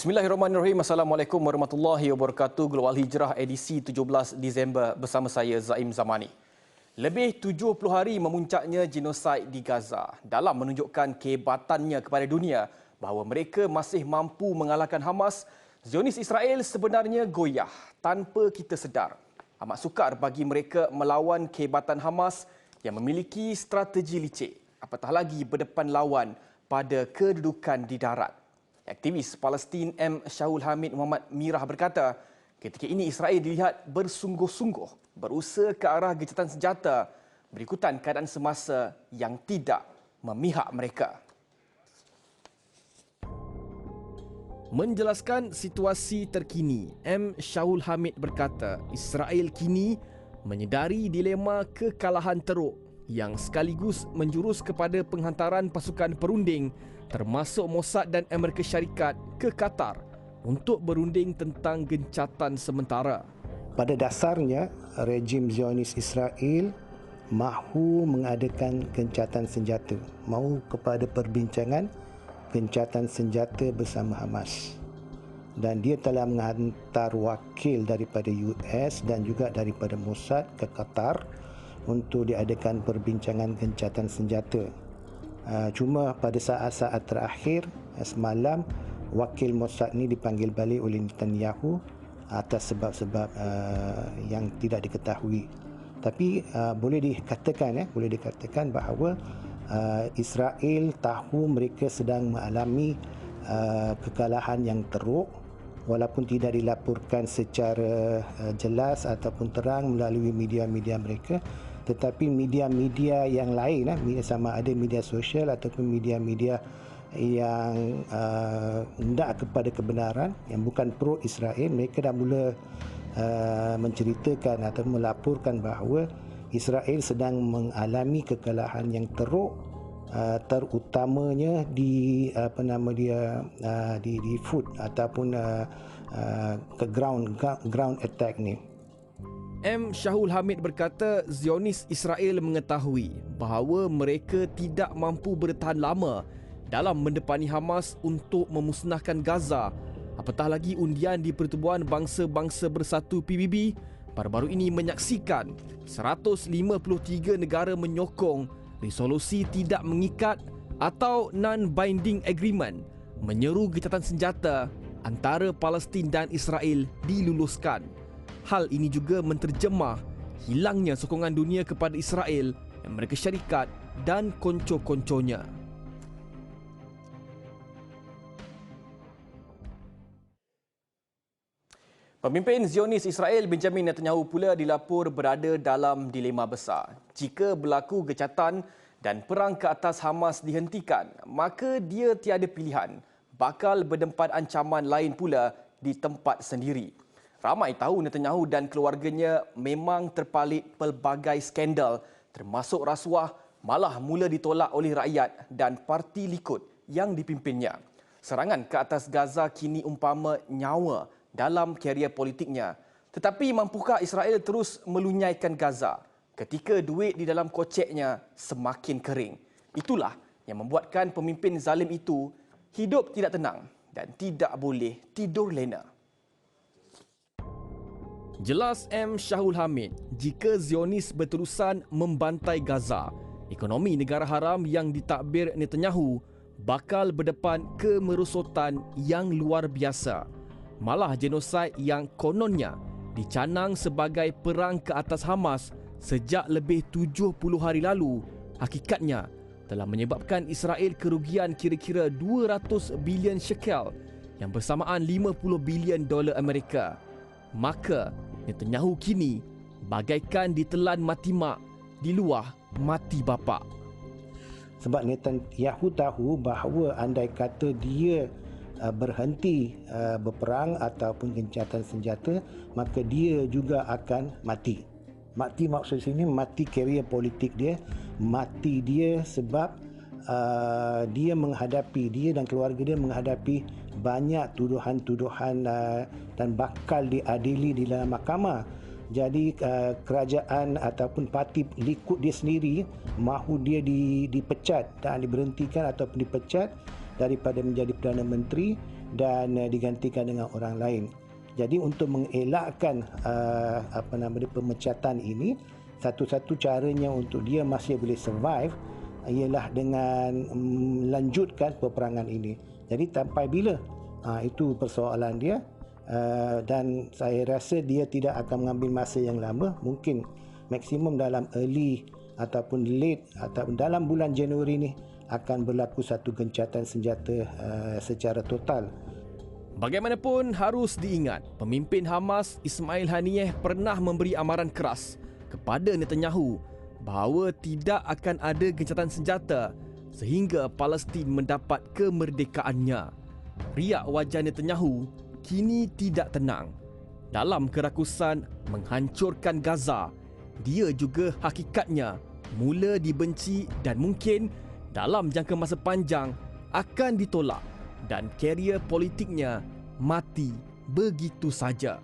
Bismillahirrahmanirrahim. Assalamualaikum warahmatullahi wabarakatuh. Global Hijrah edisi 17 Disember bersama saya Zaim Zamani. Lebih 70 hari memuncaknya genosid di Gaza dalam menunjukkan kehebatannya kepada dunia bahawa mereka masih mampu mengalahkan Hamas. Zionis Israel sebenarnya goyah tanpa kita sedar. Amat sukar bagi mereka melawan kehebatan Hamas yang memiliki strategi licik, apatah lagi berdepan lawan pada kedudukan di darat. Aktivis Palestin M. Shahul Hamid Muhammad Mirah berkata, ketika ini Israel dilihat bersungguh-sungguh berusaha ke arah gencatan senjata berikutan keadaan semasa yang tidak memihak mereka. Menjelaskan situasi terkini, M. Shahul Hamid berkata, Israel kini menyedari dilema kekalahan teruk yang sekaligus menjurus kepada penghantaran pasukan perunding termasuk Mossad dan Amerika Syarikat ke Qatar untuk berunding tentang gencatan sementara. Pada dasarnya, rejim Zionis Israel mahu mengadakan gencatan senjata, mahu kepada perbincangan gencatan senjata bersama Hamas. Dan dia telah menghantar wakil daripada US dan juga daripada Mossad ke Qatar untuk diadakan perbincangan gencatan senjata. Cuma pada saat-saat terakhir semalam wakil Mossad ni dipanggil balik oleh Netanyahu atas sebab-sebab yang tidak diketahui. Tapi boleh dikatakan bahawa Israel tahu mereka sedang mengalami kekalahan yang teruk walaupun tidak dilaporkan secara jelas ataupun terang melalui media-media mereka. Tetapi media-media yang lain, sama ada media sosial ataupun media-media yang hendak kepada kebenaran, yang bukan pro-Israel, mereka dah mula menceritakan atau melaporkan bahawa Israel sedang mengalami kekalahan yang teruk, terutamanya di di food ataupun ke ground attack ni. M. Shahul Hamid berkata Zionis Israel mengetahui bahawa mereka tidak mampu bertahan lama dalam mendepani Hamas untuk memusnahkan Gaza. Apatah lagi undian di Pertubuhan Bangsa-Bangsa Bersatu PBB baru-baru ini menyaksikan 153 negara menyokong resolusi tidak mengikat atau non-binding agreement menyeru gencatan senjata antara Palestin dan Israel diluluskan. Hal ini juga menterjemah hilangnya sokongan dunia kepada Israel, Amerika Syarikat dan konco-konconya. Pemimpin Zionis Israel Benjamin Netanyahu pula dilapor berada dalam dilema besar. Jika berlaku gencatan dan perang ke atas Hamas dihentikan, maka dia tiada pilihan, bakal berdempat ancaman lain pula di tempat sendiri. Ramai tahu Netanyahu dan keluarganya memang terpalit pelbagai skandal termasuk rasuah malah mula ditolak oleh rakyat dan parti Likud yang dipimpinnya. Serangan ke atas Gaza kini umpama nyawa dalam karier politiknya. Tetapi mampukah Israel terus melunyaikan Gaza ketika duit di dalam koceknya semakin kering? Itulah yang membuatkan pemimpin zalim itu hidup tidak tenang dan tidak boleh tidur lena. Jelas M. Shahul Hamid, jika Zionis berterusan membantai Gaza, ekonomi negara haram yang ditadbir Netanyahu bakal berdepan kemerosotan yang luar biasa. Malah genosid yang kononnya dicanang sebagai perang ke atas Hamas sejak lebih 70 hari lalu, hakikatnya telah menyebabkan Israel kerugian kira-kira 200 bilion shekel yang bersamaan 50 bilion dolar Amerika. Maka Netanyahu kini bagaikan ditelan mati mak di luar mati bapa. Sebab Netanyahu tahu bahawa andai kata dia berhenti berperang ataupun gencatan senjata, maka dia juga akan mati. Mati maksud sini mati karier politik dia, mati dia sebab dia dan keluarga dia menghadapi banyak tuduhan-tuduhan dan bakal diadili di dalam mahkamah. Jadi kerajaan ataupun parti Likud dia sendiri mahu dia dipecat dan diberhentikan ataupun dipecat daripada menjadi Perdana Menteri dan digantikan dengan orang lain. Jadi untuk mengelakkan pemecatan ini, satu-satu caranya untuk dia masih boleh survive ialah dengan melanjutkan peperangan ini. Jadi sampai bila? Itu persoalan dia. Dan saya rasa dia tidak akan mengambil masa yang lama, mungkin maksimum dalam early ataupun late ataupun dalam bulan Januari ni akan berlaku satu gencatan senjata secara total. Bagaimanapun harus diingat, pemimpin Hamas Ismail Haniyeh pernah memberi amaran keras kepada Netanyahu bahawa tidak akan ada gencatan senjata sehingga Palestin mendapat kemerdekaannya. Riak wajah Netanyahu kini tidak tenang. Dalam kerakusan menghancurkan Gaza, dia juga hakikatnya mula dibenci dan mungkin dalam jangka masa panjang akan ditolak dan karier politiknya mati begitu saja.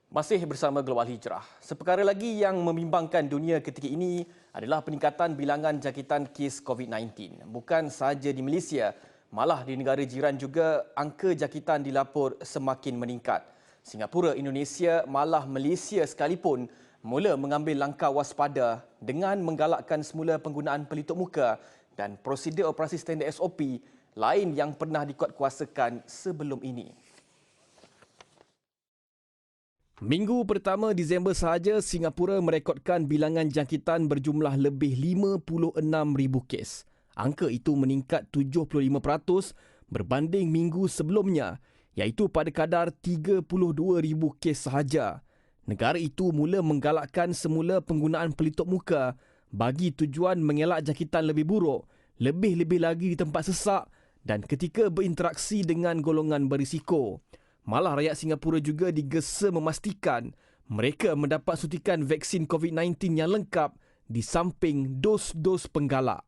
Masih bersama Global Hijrah. Seperkara lagi yang membimbangkan dunia ketika ini adalah peningkatan bilangan jangkitan kes COVID-19. Bukan sahaja di Malaysia, malah di negara jiran juga angka jangkitan dilapor semakin meningkat. Singapura, Indonesia, malah Malaysia sekalipun mula mengambil langkah waspada dengan menggalakkan semula penggunaan pelitup muka dan prosedur operasi standard SOP lain yang pernah dikuatkuasakan sebelum ini. Minggu pertama Disember sahaja, Singapura merekodkan bilangan jangkitan berjumlah lebih 56,000 kes. Angka itu meningkat 75% berbanding minggu sebelumnya, iaitu pada kadar 32,000 kes sahaja. Negara itu mula menggalakkan semula penggunaan pelitup muka bagi tujuan mengelak jangkitan lebih buruk, lebih-lebih lagi di tempat sesak dan ketika berinteraksi dengan golongan berisiko. Malah rakyat Singapura juga digesa memastikan mereka mendapat suntikan vaksin COVID-19 yang lengkap di samping dos-dos penggalak.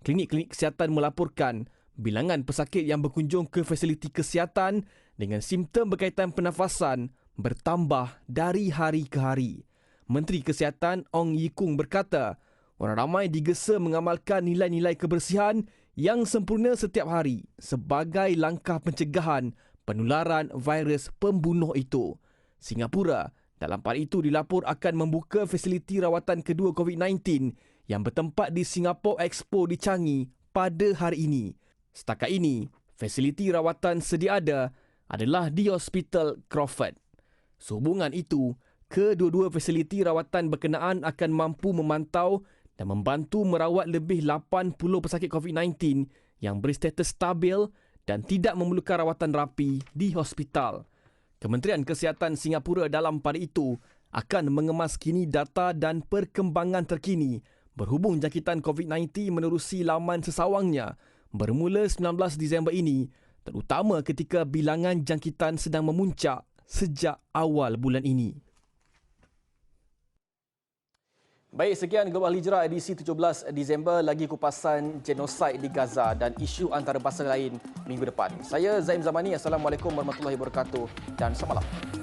Klinik-klinik kesihatan melaporkan bilangan pesakit yang berkunjung ke fasiliti kesihatan dengan simptom berkaitan pernafasan bertambah dari hari ke hari. Menteri Kesihatan Ong Ye Kung berkata, orang ramai digesa mengamalkan nilai-nilai kebersihan yang sempurna setiap hari sebagai langkah pencegahan penularan virus pembunuh itu. Singapura dalam pada itu dilapor akan membuka fasiliti rawatan kedua COVID-19 yang bertempat di Singapore Expo di Changi pada hari ini. Setakat ini, fasiliti rawatan sedia ada adalah di Hospital Crawford. Sehubungan itu, kedua-dua fasiliti rawatan berkenaan akan mampu memantau dan membantu merawat lebih 80 pesakit COVID-19 yang berstatus stabil dan tidak memerlukan rawatan rapi di hospital. Kementerian Kesihatan Singapura dalam pada itu akan mengemas kini data dan perkembangan terkini berhubung jangkitan COVID-19 menerusi laman sesawangnya bermula 19 Disember ini, terutama ketika bilangan jangkitan sedang memuncak sejak awal bulan ini. Baik, sekian Global Hijrah edisi 17 Disember, lagi kupasan genosid di Gaza dan isu antarabangsa lain minggu depan. Saya Zaim Zamani, Assalamualaikum warahmatullahi wabarakatuh dan selamat malam.